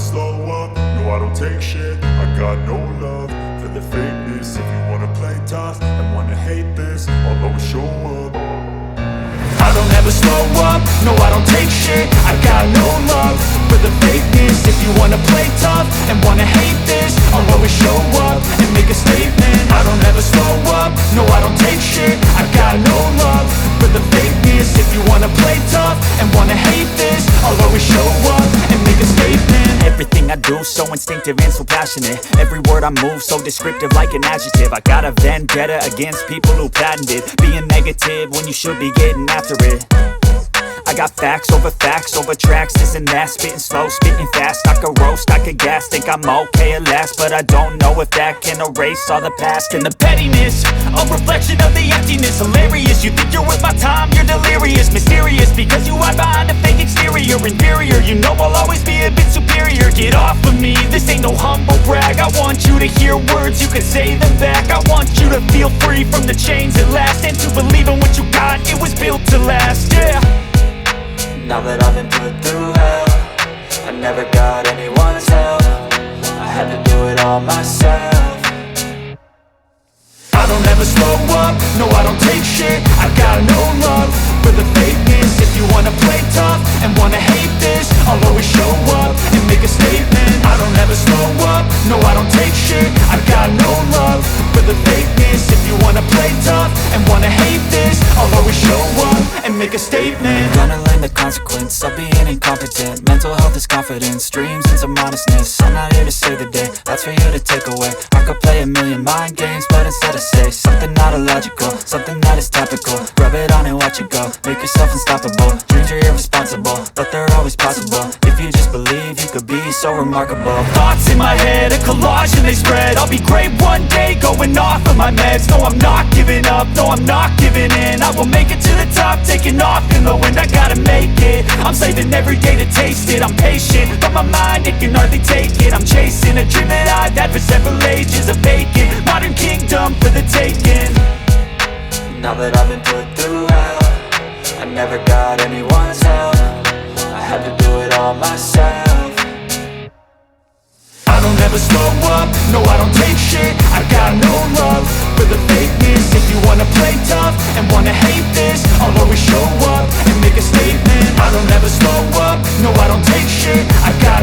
slow up, no I don't take shit. I got no love for the fakeness. If you wanna play tough and wanna hate this, I'll always show up. I don't ever slow up, no I don't take shit. I got no love for the fakeness. If you wanna play tough and wanna hate this, I'll always show up and make a statement. I don't ever slow up, no I don't take shit. I got no love for the fakeness. If you wanna play tough and wanna hate this, I'll always show up and make a statement. Everything I do so instinctive and so passionate. Every word I move so descriptive like an adjective. I got a vendetta against people who patented being negative when you should be getting after it. I got facts over tracks, this and that. Spitting slow, spitting fast, I could roast, I could gas. Think I'm okay at last, but I don't know if that can erase all the past. And the pettiness, a reflection of the emptiness. Hilarious, you think you're worth my time, you're delirious. Mysterious, because you hide behind a fake exterior. Inferior, you know I'll always be a bit superior. Get off of me, this ain't no humble brag. I want you to hear words, you can say them back. I want you to feel free from the chains at last, and to believe in what you got, it was built to last, yeah. Now that I've been put through hell, I never got anyone's help. I had to do it all myself. I don't ever slow up, no I don't take shit. I got no love for the fakeness. If you wanna play tough and wanna hate this, I'll always show up and make a statement. I don't ever slow up, no I don't take shit. I got no love for the fakeness. If you wanna play tough and wanna hate this, I'll always show up and make a statement. Gonna learn the consequence of being incompetent. Mental health is confidence, dreams and some honestness. I'm not here to save the day, that's for you to take away. I could play a million mind games, but instead I say something not illogical, something that is topical. Rub it on and watch it go, make yourself unstoppable. Dreams are irresponsible, but they're always possible. If you just believe, you could be so remarkable. Thoughts in my head, a collage and they spread. I'll be great one day, going off of my meds. No, I'm not giving up, no, I'm not giving in. I will make it to the top, taking off in the wind. I gotta make it, I'm saving every day to taste it. I'm patient, but my mind, it can hardly take it. I'm chasing a dream that I've had for several ages. A vacant, modern kingdom for the taking. Now that I've been put through hell, I never got anyone's help. I had to do it all myself. I don't ever slow up, no I don't take shit. I got no love for the fakeness. If you wanna play tough and wanna hate this, I'll always show up and make a statement. I don't ever slow up, no I don't take shit. I got